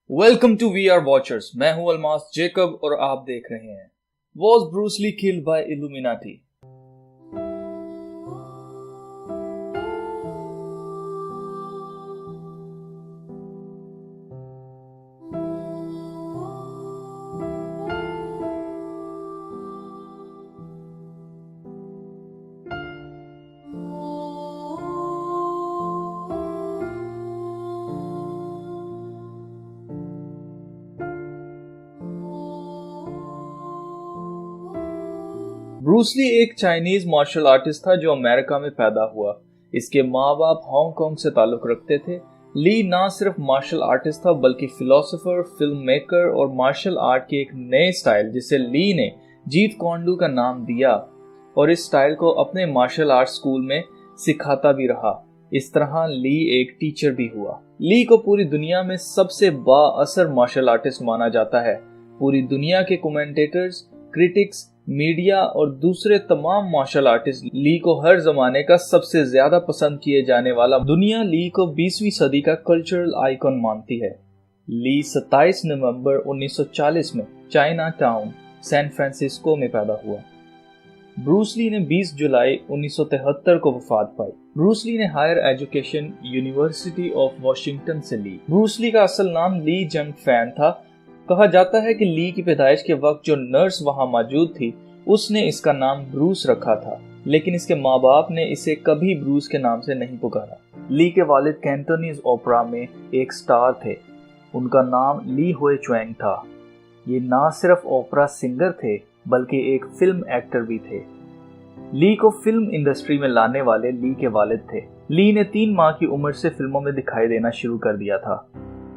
Welcome to we are watchers. मैं हूं Almas Jacob और आप देख रहे हैं was Bruce Lee killed by Illuminati. Bruce Lee एक चाइनीज मार्शल आर्टिस्ट था जो अमेरिका में पैदा हुआ। इसके माँ बाप हांगकांग से ताल्लुक रखते थे। ली ना सिर्फ मार्शल आर्टिस्ट था बल्कि फिलोसोफर, फिल्म मेकर और मार्शल आर्ट के एक नए स्टाइल जिसे ली ने जीत कोंडू का नाम दिया और इस स्टाइल को अपने मार्शल आर्ट स्कूल में सिखाता भी रहा। इस तरह ली एक टीचर भी हुआ। ली को पूरी दुनिया में सबसे बाअसर मार्शल आर्टिस्ट माना जाता है। पूरी दुनिया के कमेंटेटर्स, क्रिटिक्स, मीडिया और दूसरे तमाम मार्शल आर्टिस्ट ली को हर जमाने का सबसे ज्यादा पसंद किए जाने वाला, दुनिया ली को 20वीं सदी का कल्चरल आइकॉन मानती है। ली 27 नवंबर 1940 में चाइना टाउन, सैन फ्रांसिस्को में पैदा हुआ। ब्रूस ली ने 20 जुलाई 1973 को वफात पाई। ब्रूस ली ने higher education university of Washington से ली। ब्रूस ली का असल नाम ली जंग फैन था। कहा जाता है कि ली की पैदाइश के वक्त जो नर्स वहां मौजूद थी उसने इसका नाम ब्रूस रखा था, लेकिन इसके माँ बाप ने इसे कभी ब्रूस के नाम से नहीं पुकारा। ली के वालिद कैंटोनीज ओपेरा में एक स्टार थे। उनका नाम ली हुए च्वेंग था। ये ना सिर्फ ओपेरा सिंगर थे बल्कि एक फिल्म एक्टर भी थे। ली को फिल्म इंडस्ट्री में लाने वाले ली के वालिद थे। ली ने 3 माह की उम्र से फिल्मों में दिखाई देना शुरू कर दिया था।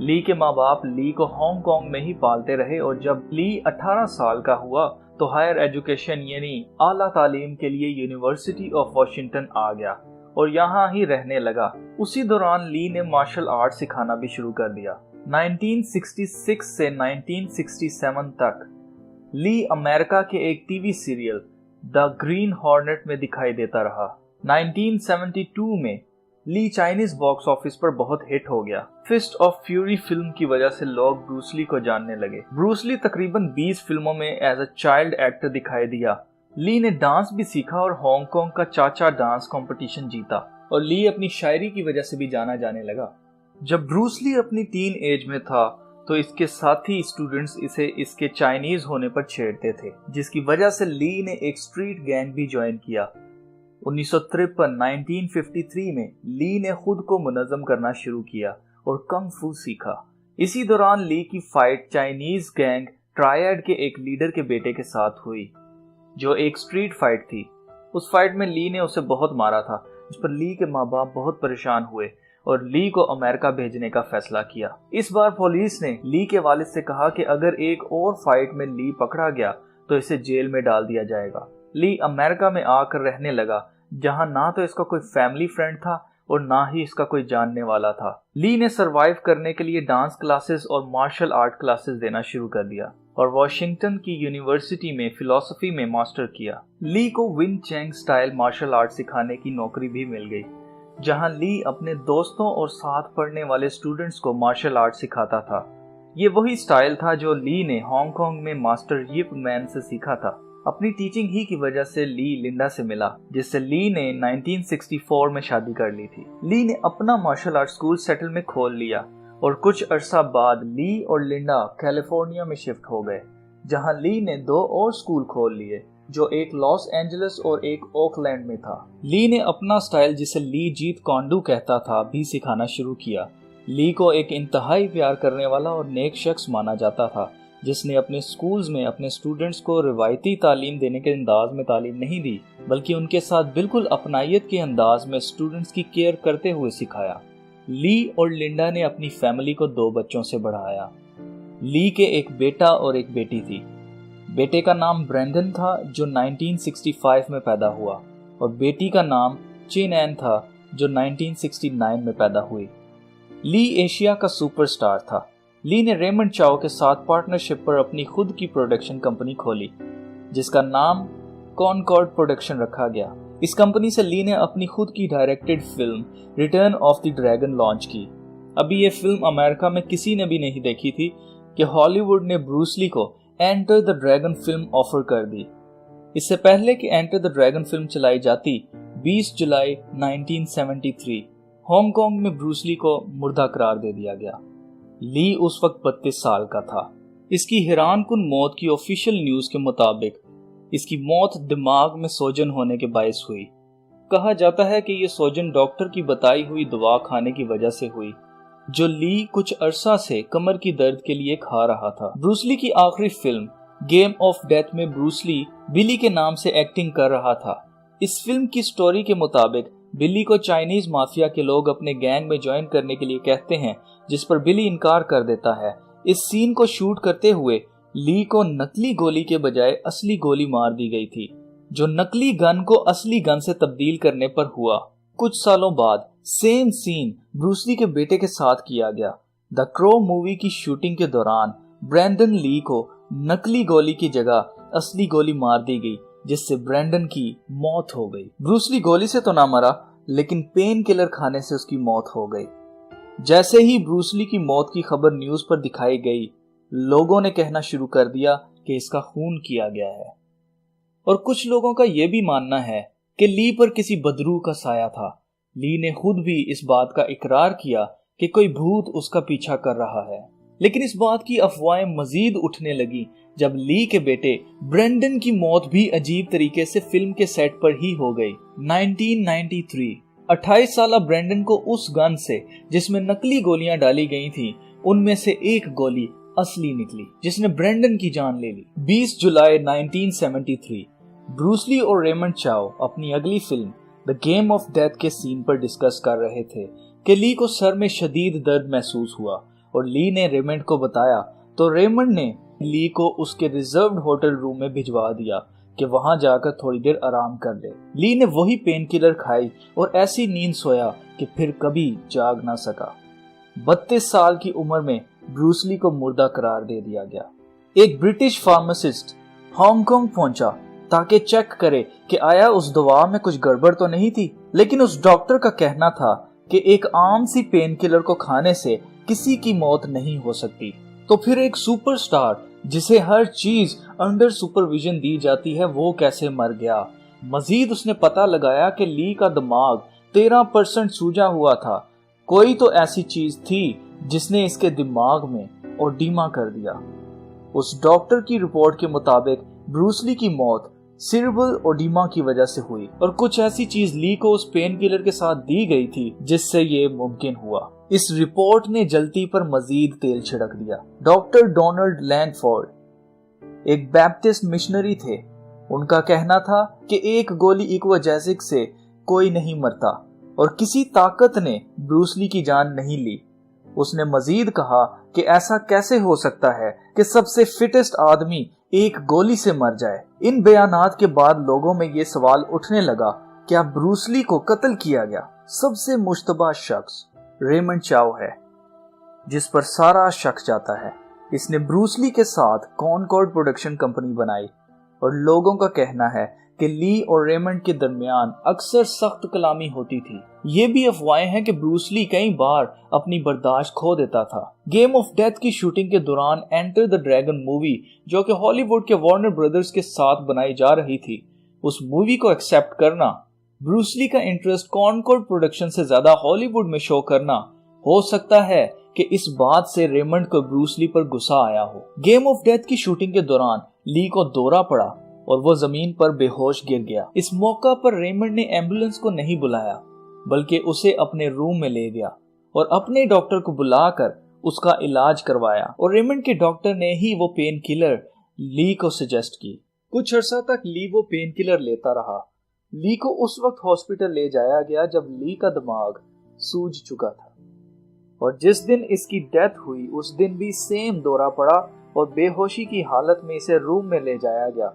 ली के माँ बाप ली को हांगकांग में ही पालते रहे और जब ली 18 साल का हुआ तो हायर एजुकेशन यानी आला तालीम के लिए यूनिवर्सिटी ऑफ वॉशिंगटन आ गया और यहाँ ही रहने लगा। उसी दौरान ली ने मार्शल आर्ट सिखाना भी शुरू कर दिया। 1966 से 1967 तक ली अमेरिका के एक TV serial the green hornet में दिखाई देता रहा। 1972 में ली चाइनीज बॉक्स ऑफिस पर बहुत हिट हो गया। फिस्ट ऑफ फ्यूरी फिल्म की वजह से लोग ब्रूस ली को जानने लगे। ब्रूस ली तकरीबन 20 फिल्मों में एज अ चाइल्ड एक्टर दिखाई दिया। ली ने डांस भी सीखा और हांगकांग का चाचा डांस कंपटीशन जीता और ली अपनी शायरी की वजह से भी जाना जाने लगा। जब ब्रूस ली अपनी टीन एज में था तो इसके साथी स्टूडेंट्स इसे इसके चाइनीज होने पर छेड़ते थे, जिसकी वजह से ली ने एक स्ट्रीट गैंग भी ज्वाइन किया। 1953 में ली ने खुद को मुनज़्ज़म करना शुरू किया और कंग फू सीखा। इसी दौरान ली की फाइट चाइनीज गैंग ट्रायड के एक लीडर के बेटे के साथ हुई, जो एक स्ट्रीट फाइट थी। उस फाइट में ली ने उसे बहुत मारा था, जिस पर ली के माँ बाप बहुत परेशान हुए और ली को अमेरिका भेजने का फैसला किया। इस बार पुलिस ने ली के वालिद से कहा कि अगर एक और फाइट में ली पकड़ा गया तो इसे जेल में डाल दिया जाएगा। ली अमेरिका में आकर रहने लगा, जहां ना तो इसका कोई फैमिली फ्रेंड था और ना ही इसका कोई जानने वाला था। ली ने सरवाइव करने के लिए डांस क्लासेस और मार्शल आर्ट क्लासेस देना शुरू कर दिया और वॉशिंगटन की यूनिवर्सिटी में फिलॉसफी में मास्टर किया। ली को Wing Chun style martial art सिखाने की नौकरी भी मिल गई, जहां ली अपने दोस्तों और साथ पढ़ने वाले स्टूडेंट्स को मार्शल आर्ट सिखाता था। ये वही स्टाइल था जो ली ने हांगकांग में मास्टर यिप मैन से सीखा था। अपनी टीचिंग ही की वजह से ली लिंडा से मिला, जिससे ली ने 1964 में शादी कर ली थी। ली ने अपना मार्शल आर्ट स्कूल सेटल में खोल लिया और कुछ अरसा बाद ली और लिंडा कैलिफोर्निया में शिफ्ट हो गए, जहां ली ने 2 और स्कूल खोल लिए, जो एक लॉस एंजलिस और एक ओकलैंड में था। ली ने अपना स्टाइल, जिसे ली जीत कोंडू कहता था, भी सिखाना शुरू किया। ली को एक इंतहाई प्यार करने वाला और नेक शख्स माना जाता था, जिसने अपने स्कूल्स में अपने स्टूडेंट्स को रिवायती तालीम देने के अंदाज में तालीम नहीं दी, बल्कि उनके साथ बिल्कुल अपनायत के अंदाज में स्टूडेंट्स की केयर करते हुए सिखाया। ली और लिंडा ने अपनी फैमिली को 2 बच्चों से बढ़ाया। ली के एक बेटा और एक बेटी थी। बेटे का नाम ब्रेंडन था, जो 1965 में पैदा हुआ, और बेटी का नाम चिन एन था, जो 1969 में पैदा हुई। ली एशिया का सुपरस्टार था। ली ने रेमंड चाओ के साथ पार्टनरशिप पर अपनी खुद की प्रोडक्शन कंपनी खोली, जिसका नाम कॉनकॉर्ड प्रोडक्शन रखा गया। इस कंपनी से ली ने अपनी खुद की directed film written of the dragon launch की। ابھی یہ فلم امریکہ میں کسی نے بھی نہیں دیکھی تھی کہ ہالی ووڈ نے بروس لی کو enter the dragon film offer کر دی۔ اس سے پہلے کہ انٹر دا ڈریگن فلم چلائی جاتی 20 جولائی 1973 ہانگ کانگ میں بروس لی کو مردہ قرار دے دیا گیا۔ لی اس وقت 32 سال کا تھا۔ اس کی حیران کن موت کی آفیشیل نیوز کے مطابق اس کی موت دماغ میں سوجن ہونے کے باعث ہوئی۔ کہا جاتا ہے کہ یہ سوجن ڈاکٹر کی بتائی ہوئی دوا کھانے کی وجہ سے ہوئی جو لی کچھ عرصہ سے کمر کی درد کے لیے کھا رہا تھا۔ بروس لی کی آخری فلم گیم آف ڈیتھ میں بروس لی بلی کے نام سے ایکٹنگ کر رہا تھا۔ اس فلم کی سٹوری کے مطابق بلی کو چائنیز مافیا کے لوگ اپنے گینگ میں جوائن کرنے کے لیے کہتے ہیں، جس پر بلی انکار کر دیتا ہے۔ اس سین کو شوٹ کرتے ہوئے لی کو نقلی گولی کے بجائے اصلی گولی مار دی گئی تھی، جو نقلی گن کو اصلی گن سے تبدیل کرنے پر ہوا۔ کچھ سالوں بعد سیم سین بروس لی کے بیٹے کے ساتھ کیا گیا۔ دا کرو مووی کی شوٹنگ کے دوران برینڈن لی کو نقلی گولی کی جگہ اصلی گولی مار دی گئی، جس سے برینڈن کی موت ہو گئی۔ بروس لی گولی سے تو نہ مرا، لیکن پین کلر کھانے سے اس کی موت ہو گئی۔ جیسے ہی بروس لی کی موت کی خبر نیوز پر دکھائی گئی، لوگوں نے کہنا شروع کر دیا کہ اس کا خون کیا گیا ہے، اور کچھ لوگوں کا یہ بھی ماننا ہے کہ لی پر کسی بدروح کا سایہ تھا۔ لی نے خود بھی اس بات کا اقرار کیا کہ کوئی بھوت اس کا پیچھا کر رہا ہے، لیکن اس بات کی افواہیں مزید اٹھنے لگی جب لی کے بیٹے برینڈن کی موت بھی عجیب طریقے سے فلم کے سیٹ پر ہی ہو گئی۔ 1993 28 سالہ برینڈن کو اس گن سے جس میں نقلی گولیاں ڈالی گئی تھیں، ان میں سے ایک گولی اصلی نکلی جس نے برینڈن کی جان لے لی۔ 20 جولائی 1973 بروس لی اور ریمنڈ چاؤ اپنی اگلی film the game of death کے سین پر ڈسکس کر رہے تھے کہ لی کو سر میں شدید درد محسوس ہوا، اور لی نے ریمنڈ کو بتایا تو ریمنڈ نے لی کو اس کے ریزروڈ ہوٹل روم میں بھجوا دیا کہ وہاں جا کر تھوڑی دیر آرام کر لے۔ لی نے وہی پین کلر کھائی اور ایسی نیند سویا کہ پھر کبھی جاگ نہ سکا۔ 32 سال کی عمر میں بروس لی کو مردہ قرار دے دیا گیا۔ ایک برٹش فارماسسٹ ہانگ کانگ پہنچا تاکہ چیک کرے کہ آیا اس دوا میں کچھ گڑبڑ تو نہیں تھی، لیکن اس ڈاکٹر کا کہنا تھا کہ ایک عام سی پین کلر کو کھانے سے کسی کی موت نہیں ہو سکتی۔ تو پھر ایک سپر سٹار جسے ہر چیز انڈر سپرویژن دی جاتی ہے وہ کیسے مر گیا؟ مزید اس نے پتہ لگایا کہ لی کا دماغ 13% سوجا ہوا تھا۔ کوئی تو ایسی چیز تھی جس نے اس کے دماغ میں اوڈیما کر دیا۔ اس ڈاکٹر کی رپورٹ کے مطابق بروس لی کی موت سیریبرل اوڈیما کی وجہ سے ہوئی، اور کچھ ایسی چیز لی کو اس پین کلر کے ساتھ دی گئی تھی جس سے یہ ممکن ہوا۔ اس رپورٹ نے جلتی پر مزید تیل چھڑک دیا۔ ڈاکٹر ڈونلڈ لینڈ فورڈ ایک بیپٹسٹ مشنری تھے۔ ان کا کہنا تھا کہ ایک گولی ایکوجیزک سے کوئی نہیں مرتا، اور کسی طاقت نے بروس لی کی جان نہیں لی۔ اس نے مزید کہا کہ ایسا کیسے ہو سکتا ہے کہ سب سے فٹسٹ آدمی ایک گولی سے مر جائے۔ ان بیانات کے بعد لوگوں میں یہ سوال اٹھنے لگا، کیا بروس لی کو قتل کیا گیا؟ سب سے مشتبہ شخص ریمنڈ چاؤ ہے، جس پر سارا شک جاتا ہے۔ اس نے بروس لی کے ساتھ کانکورڈ پروڈکشن کمپنی بنائی، اور لوگوں کا کہنا ہے کہ لی اور ریمنڈ کے درمیان اکثر سخت کلامی ہوتی تھی۔ یہ بھی افواہیں ہیں کہ بروس لی کئی بار اپنی برداشت کھو دیتا تھا۔ گیم آف ڈیتھ کی شوٹنگ کے دوران انٹر دا ڈریگن مووی، جو کہ ہالی ووڈ کے وارنر برادرز کے ساتھ بنائی جا رہی تھی، اس مووی کو ایکسپٹ کرنا، بروس لی کا انٹرسٹ کانکورڈ پروڈکشن سے زیادہ ہالی ووڈ میں شو کرنا، ہو سکتا ہے کہ اس بات سے ریمنڈ کو بروس لی پر غصہ آیا ہو۔ گیم آف ڈیتھ کی شوٹنگ کے دوران لی کو دورہ پڑا اور وہ زمین پر بے ہوش گر گیا۔ اس موقع پر ریمنڈ نے ایمبولینس کو نہیں بلایا، بلکہ اسے اپنے روم میں لے گیا اور اپنے ڈاکٹر کو بلا کر اس کا علاج کروایا، اور ریمنڈ کے ڈاکٹر نے ہی وہ پین کلر لی کو سجیسٹ کی۔ کچھ عرصہ تک لی وہ پین کلر لیتا رہا۔ لی کو اس وقت ہاسپٹل لے جایا گیا جب لی کا دماغ سوج چکا تھا، اور جس دن اس کی ڈیتھ ہوئی اس دن بھی سیم دورہ پڑا اور بے ہوشی کی حالت میں اسے روم میں لے جایا گیا،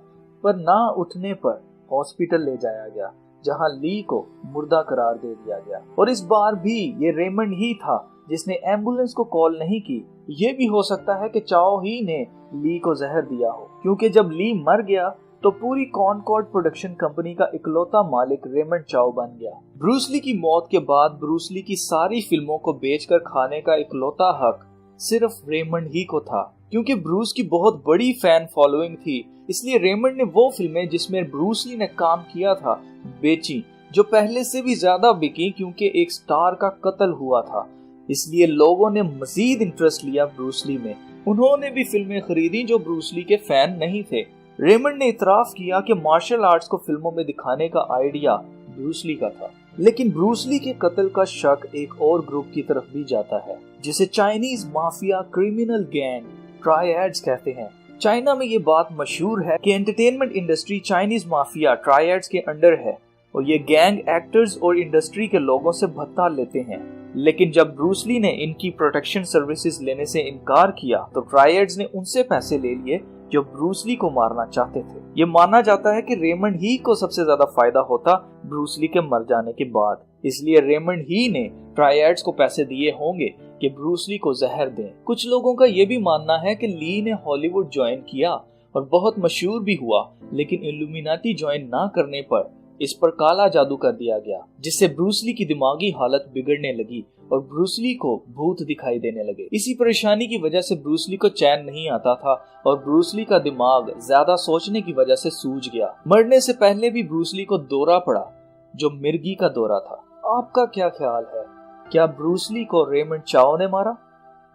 پر نہ اٹھنے پر ہاسپٹل لے جایا گیا جہاں لی کو مردہ قرار دے دیا گیا۔ اور اس بار بھی یہ ریمنڈ ہی تھا جس نے ایمبولینس کو کال نہیں کی۔ یہ بھی ہو سکتا ہے کہ چاؤ ہی نے لی کو زہر دیا ہو، کیونکہ جب لی مر گیا तो पूरी कॉनकॉर्ड प्रोडक्शन कंपनी का इकलौता मालिक रेमंड चाओ बन गया। ब्रूस ली की मौत के बाद ब्रूस ली की सारी फिल्मों को बेचकर खाने का इकलौता हक सिर्फ रेमंड ही को था। क्योंकि ब्रूस की बहुत बड़ी फैन फॉलोइंग थी, इसलिए रेमंड ने वो फिल्में जिसमें ब्रूस ली ने काम किया था बेची, जो पहले से भी ज्यादा बिकी क्योंकि एक स्टार का कत्ल हुआ था। इसलिए लोगों ने मजीद इंटरेस्ट लिया ब्रूस ली में। उन्होंने भी फिल्में खरीदी जो ब्रूस ली के फैन नहीं थे। रेमंड ने इतराफ किया कि मार्शल आर्ट्स को फिल्मों में दिखाने का आइडिया ब्रूस ली का था। लेकिन ब्रूस ली के कत्ल का शक एक और ग्रुप की तरफ भी जाता है, जिसे Chinese mafia criminal gang triads कहते हैं। चाइना में ये बात मशहूर है कि entertainment industry Chinese mafia triads के अंडर है और ये गैंग एक्टर्स और इंडस्ट्री के लोगों से भत्ता लेते हैं। लेकिन जब ब्रूस ली ने इनकी प्रोटेक्शन सर्विसेज लेने से इनकार किया तो ट्रायड्स ने उनसे पैसे ले लिए जो ब्रूस ली को मारना चाहते थे। ये माना जाता है कि रेमंड ही को सबसे ज्यादा फायदा होता ब्रूस ली के मर जाने के बाद, इसलिए रेमंड ही ने ट्रायड्स को पैसे दिए होंगे कि ब्रूस ली को जहर दें। कुछ लोगों का ये भी मानना है कि ली ने हॉलीवुड ज्वाइन किया और बहुत मशहूर भी हुआ, लेकिन इल्यूमिनाटी ज्वाइन ना करने पर इस पर काला जादू कर दिया गया, जिससे ब्रूस ली की दिमागी हालत बिगड़ने लगी और ब्रूस ली को भूत दिखाई देने लगे। इसी परेशानी की वजह से ब्रूस ली को चैन नहीं आता था और ब्रूस ली का दिमाग ज्यादा सोचने की वजह से सूज गया। मरने से पहले भी ब्रूस ली को दौरा पड़ा, जो मिर्गी का दौरा था। आपका क्या ख्याल है? क्या ब्रूस ली को रेमंड चाओ ने मारा,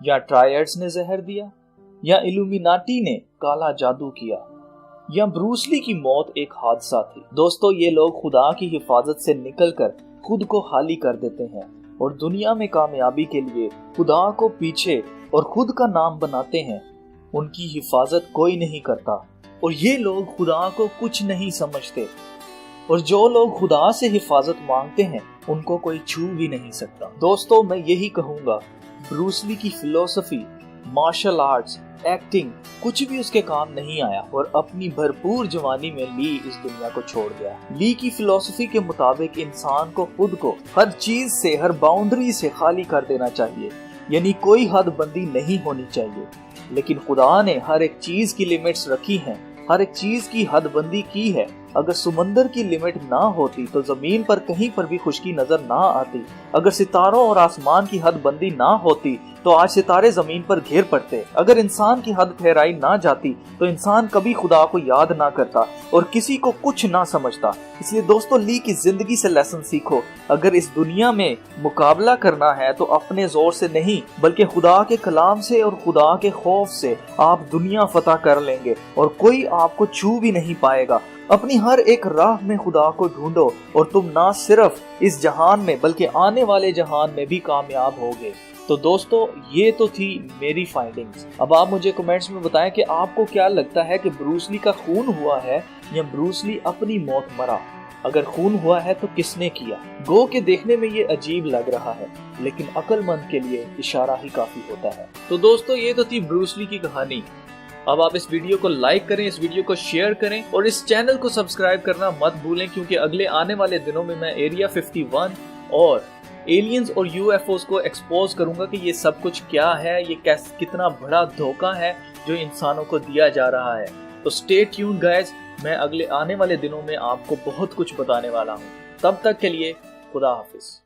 या ट्रायड्स ने जहर दिया, या इल्यूमिनाटी ने काला जादू किया, या ब्रूस ली की मौत एक हादसा थी? दोस्तों, ये लोग खुदा की हिफाजत से निकलकर खुद को खाली कर देते हैं और दुनिया में कामयाबी के लिए खुदा को पीछे और खुद का नाम बनाते हैं। उनकी हिफाजत कोई नहीं करता और ये लोग खुदा को कुछ नहीं समझते, और जो लोग खुदा से हिफाजत मांगते हैं उनको कोई छू भी नहीं सकता। दोस्तों, मैं यही कहूंगा, ब्रूस ली की फिलॉसफी, मार्शल आर्ट्स, एक्टिंग कुछ भी उसके काम नहीं आया और अपनी भरपूर जवानी में ली इस दुनिया को छोड़ गया। ली की फिलॉसफी के मुताबिक इंसान को खुद को हर चीज से, हर बाउंड्री से खाली कर देना चाहिए, यानी कोई हद बंदी नहीं होनी चाहिए। लेकिन खुदा ने हर एक चीज की लिमिट्स रखी हैं, हर एक चीज की हद बंदी की है। अगर समंदर की लिमिट ना होती तो जमीन पर कहीं पर भी खुश्की नजर ना आती। अगर सितारों और आसमान की हद बंदी ना होती तो आज सितारे जमीन पर घिर पड़ते। अगर इंसान की हद ठहराई ना जाती तो इंसान कभी खुदा को याद ना करता और किसी को कुछ ना समझता। इसलिए दोस्तों, ली की जिंदगी से लेसन सीखो। अगर इस दुनिया में मुकाबला करना है तो अपने जोर से नहीं, बल्कि खुदा के कलाम से और खुदा के खौफ से आप दुनिया फतह कर लेंगे और कोई आपको छू भी नहीं पाएगा। अपनी हर एक राह में खुदा को ढूंढो और तुम ना सिर्फ इस जहान में बल्कि आने वाले जहान में भी कामयाब होगे। तो दोस्तों, ये तो थी मेरी फाइंडिंग्स। अब आप मुझे कमेंट्स में बताएं कि आपको क्या लगता है कि ब्रूस ली का खून हुआ है या ब्रूस ली अपनी मौत मरा। अगर खून हुआ है तो किसने किया? गो के देखने में ये अजीब लग रहा है, लेकिन अक्लमंद के लिए इशारा ही काफी होता है। तो दोस्तों, ये तो थी ब्रूस ली की कहानी। अब आप इस वीडियो को लाइक करें, इस वीडियो को शेयर करें और इस चैनल को सब्सक्राइब करना मत भूलें, क्योंकि अगले आने वाले दिनों में मैं एरिया 51 और एलियंस और यूएफओस को एक्सपोज करूंगा कि ये सब कुछ क्या है, ये कितना बड़ा धोखा है जो इंसानों को दिया जा रहा है। तो स्टे ट्यून्ड गाइस, मैं अगले आने वाले दिनों में आपको बहुत कुछ बताने वाला हूँ। तब तक के लिए खुदा हाफिज।